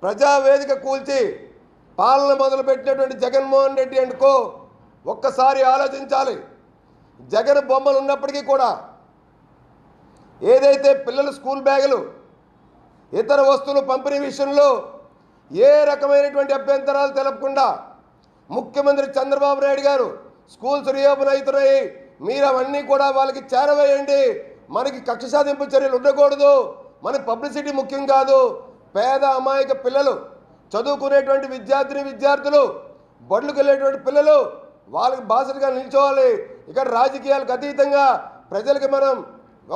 ప్రజావేదిక కూల్చి పాలన మొదలుపెట్టినటువంటి Jaganmohan Reddy and co ఒక్కసారి ఆలోచించాలి. జగన్ బొమ్మలు ఉన్నప్పటికీ కూడా ఏదైతే పిల్లల స్కూల్ బ్యాగులు ఇతర వస్తువులు పంపిణీ విషయంలో ఏ రకమైనటువంటి అభ్యంతరాలు తెలపకుండా ముఖ్యమంత్రి చంద్రబాబు నాయుడు గారు స్కూల్స్ రీఓపెన్ అవుతున్నాయి, మీరు అవన్నీ కూడా వాళ్ళకి చేరవేయండి, మనకి కక్ష సాధింపు చర్యలు ఉండకూడదు, మన పబ్లిసిటీ ముఖ్యం కాదు, పేద అమాయక పిల్లలు చదువుకునేటువంటి విద్యార్థులు బడులకు వెళ్ళేటువంటి పిల్లలు వాళ్ళకి బాసటగా నిల్చోవాలి. ఇక్కడ రాజకీయాలకు అతీతంగా ప్రజలకి మనం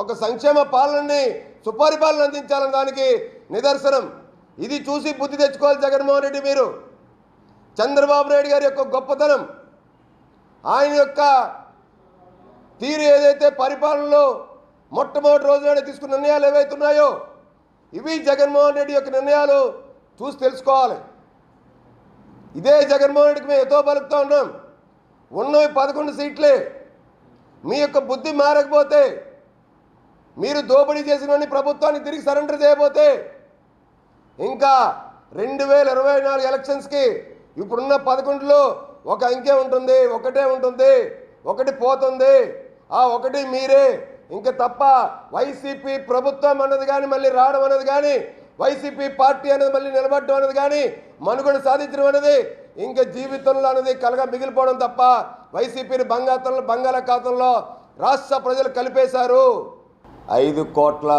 ఒక సంక్షేమ పాలనని సుపరిపాలన అందించాలని దానికి నిదర్శనం. ఇది చూసి బుద్ధి తెచ్చుకోవాలి జగన్మోహన్ రెడ్డి. మీరు చంద్రబాబు నాయుడు గారి యొక్క గొప్పతనం, ఆయన యొక్క తీరు ఏదైతే పరిపాలనలో మొట్టమొదటి రోజునే తీసుకున్న నిర్ణయాలు ఏవైతే ఉన్నాయో ఇవి జగన్మోహన్ రెడ్డి యొక్క నిర్ణయాలు చూసి తెలుసుకోవాలి. ఇదే జగన్మోహన్ రెడ్డికి మేము ఎతో పలుకుతూ ఉన్నాం. ఉన్నవి 11 సీట్లే. మీ యొక్క బుద్ధి మారకపోతే, మీరు దోపిడీ చేసినవన్నీ ప్రభుత్వాన్ని తిరిగి సరెండర్ చేయబోతే ఇంకా 2024 ఎలక్షన్స్కి ఇప్పుడున్న 11లో ఒక అంకె ఉంటుంది, ఒకటే ఉంటుంది, ఒకటి పోతుంది. ఆ ఒకటి మీరే. ఇంకా తప్ప వైసీపీ ప్రభుత్వం అన్నది కానీ మళ్ళీ రావడం అన్నది కానీ, వైసీపీ పార్టీ అనేది మళ్ళీ నిలబడడం అనేది కానీ, మనుగడ సాధించడం అనేది ఇంకా జీవితంలో అనేది కలగా మిగిలిపోవడం తప్ప వైసీపీని బంగాళాఖాతంలో రాష్ట్ర ప్రజలు కలిపేశారు. 5 కోట్ల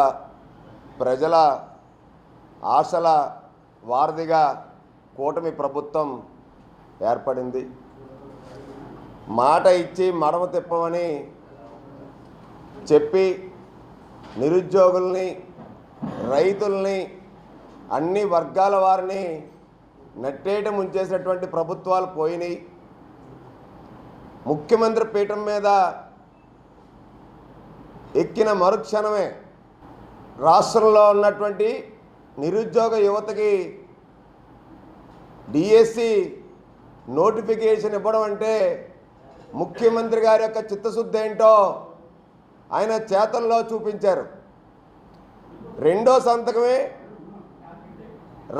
ప్రజల ఆశల వారధిగా కూటమి ప్రభుత్వం ఏర్పడింది. మాట ఇచ్చి మడమ తిప్పమని చెప్పి నిరుద్యోగుల్ని, రైతుల్ని, అన్ని వర్గాల వారిని నట్టేట ముంచేసినటువంటి ప్రభుత్వాలు పోయినాయి. ముఖ్యమంత్రి పీఠం మీద ఎక్కిన మరుక్షణమే రాష్ట్రంలో ఉన్నటువంటి నిరుద్యోగ యువతకి డిఎస్సి నోటిఫికేషన్ ఇవ్వడం అంటే ముఖ్యమంత్రి గారి యొక్క చిత్తశుద్ధి ఏంటో ఆయన చేతల్లో చూపించారు. రెండో సంతకమే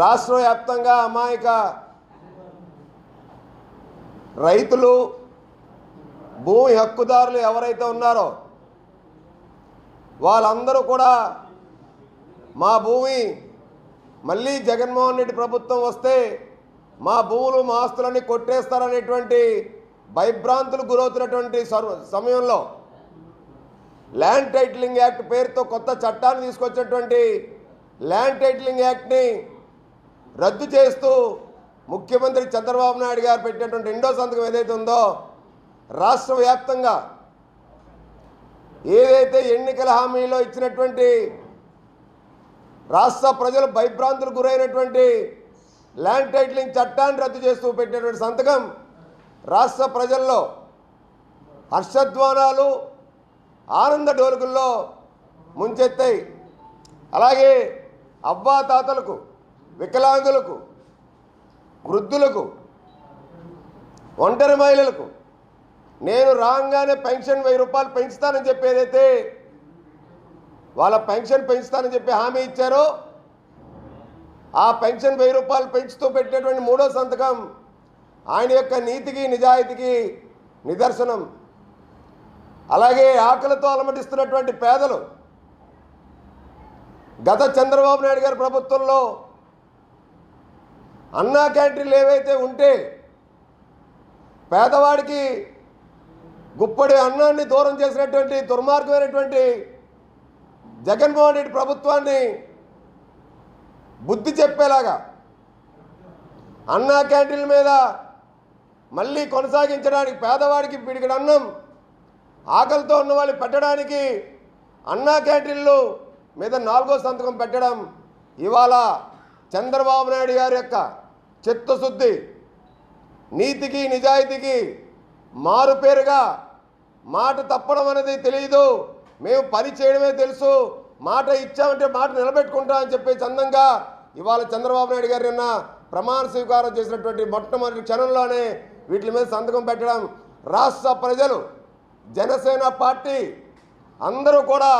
రాష్ట్ర వ్యాప్తంగా అమాయక రైతులు, భూమి హక్కుదారులు ఎవరైతే ఉన్నారో వాళ్ళందరూ కూడా మా భూమి మళ్ళీ జగన్మోహన్ రెడ్డి ప్రభుత్వం వస్తే మా భూములు మా ఆస్తులన్నీ కొట్టేస్తారనేటువంటి భయభ్రాంతులు గురవుతున్నటువంటి సమయంలో ల్యాండ్ టైటిలింగ్ యాక్ట్ పేరుతో కొత్త చట్టాన్ని తీసుకొచ్చినటువంటి ల్యాండ్ టైటిలింగ్ యాక్ట్ని రద్దు చేస్తూ ముఖ్యమంత్రి చంద్రబాబు నాయుడు గారు పెట్టినటువంటి రెండో సంతకం ఏదైతే ఉందో రాష్ట్ర వ్యాప్తంగా ఏదైతే ఎన్నికల హామీలో ఇచ్చినటువంటి రాష్ట్ర ప్రజలు భయభ్రాంతులు గురైనటువంటి ల్యాండ్ టైటిలింగ్ చట్టాన్ని రద్దు చేస్తూ పెట్టినటువంటి సంతకం రాష్ట్ర ప్రజల్లో హర్షధ్వానాలు, ఆనంద డోలుగుల్లో ముంచెత్తాయి. అలాగే అవ్వాతాతలకు, వికలాంగులకు, వృద్ధులకు, ఒంటరి మహిళలకు నేను రాగానే పెన్షన్ 1000 రూపాయలు పెంచుతానని చెప్పి ఏదైతే వాళ్ళ పెన్షన్ పెంచుతానని చెప్పి హామీ ఇచ్చారో ఆ పెన్షన్ 1000 రూపాయలు పెంచుతూ పెట్టినటువంటి మూడో సంతకం ఆయన యొక్క నీతికి నిజాయితీకి నిదర్శనం. అలాగే ఆకలితో అలమటిస్తున్నటువంటి పేదలు గత చంద్రబాబు నాయుడు గారి ప్రభుత్వంలో అన్నా క్యాంటీన్లు ఏవైతే ఉంటే పేదవాడికి గుప్పడి అన్నాన్ని దూరం చేసినటువంటి దుర్మార్గమైనటువంటి జగన్మోహన్ రెడ్డి ప్రభుత్వాన్ని బుద్ధి చెప్పేలాగా అన్నా క్యాంటీన్ల మీద మళ్ళీ కొనసాగించడానికి, పేదవాడికి పిడికిడి అన్నం ఆకలితో ఉన్న వాళ్ళు పెట్టడానికి అన్నా క్యాంటీన్లు మీద 4వ సంతకం పెట్టడం ఇవాళ చంద్రబాబు నాయుడు గారి యొక్క చిత్తశుద్ధి, నీతికి నిజాయితీకి మారుపేరుగా మాట తప్పడం అనేది తెలియదు, మేము పని చేయడమే తెలుసు, మాట ఇచ్చామంటే మాట నిలబెట్టుకుంటామని చెప్పే చందంగా ఇవాళ చంద్రబాబు నాయుడు గారు నిన్న ప్రమాణ స్వీకారం చేసినటువంటి మొట్టమొదటి క్షణంలోనే వీటి మీద సంతకం పెట్టడం రాష్ట్ర ప్రజలు, జనసేన పార్టీ అందరూ కూడా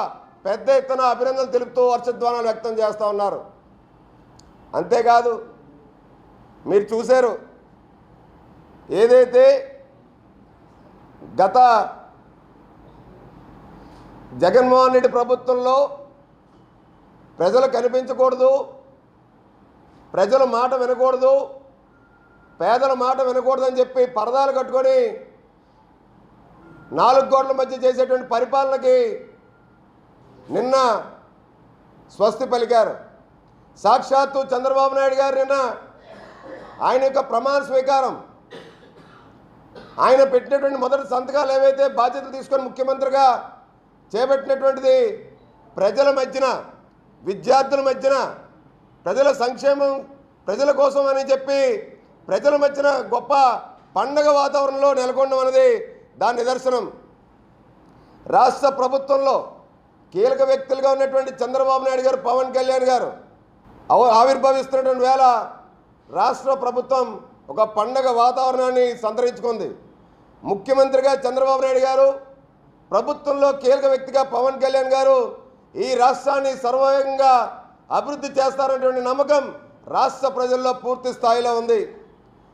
పెద్ద ఎత్తున అభినందనలు తెలుపుతూ హర్షధ్వానాలు వ్యక్తం చేస్తూ ఉన్నారు. అంతేకాదు మీరు చూశారు. ఏదైతే గత జగన్మోహన్ రెడ్డి ప్రభుత్వంలో ప్రజలు కనిపించకూడదు, ప్రజల మాట వినకూడదు, పేదల మాట వినకూడదని చెప్పి పరదాలు కట్టుకొని 4 గోడల మధ్య చేసేటువంటి పరిపాలనకి నిన్న స్వస్తి పలికారు. సాక్షాత్తు చంద్రబాబు నాయుడు గారు నిన్న ఆయన యొక్క ప్రమాణ స్వీకారం, ఆయన పెట్టినటువంటి మొదటి సంతకాలు ఏవైతే బాధ్యతలు తీసుకొని ముఖ్యమంత్రిగా చేపట్టినటువంటిది ప్రజల మధ్యన, విద్యార్థుల మధ్యన, ప్రజల సంక్షేమం ప్రజల కోసం అని చెప్పి ప్రజల మధ్యన గొప్ప పండగ వాతావరణంలో నెలకొనడం అనేది దాని నిదర్శనం. రాష్ట్ర ప్రభుత్వంలో కీలక వ్యక్తులుగా ఉన్నటువంటి చంద్రబాబు నాయుడు గారు, పవన్ కళ్యాణ్ గారు ఆవిర్భవిస్తున్నటువంటి వేళ రాష్ట్ర ప్రభుత్వం ఒక పండగ వాతావరణాన్ని సంతరించుకుంది. ముఖ్యమంత్రిగా చంద్రబాబు నాయుడు గారు, ప్రభుత్వంలో కీలక వ్యక్తిగా పవన్ కళ్యాణ్ గారు ఈ రాష్ట్రాన్ని సర్వయంగా అభివృద్ధి చేస్తారనేటువంటి నమ్మకం రాష్ట్ర ప్రజల్లో పూర్తి స్థాయిలో ఉంది.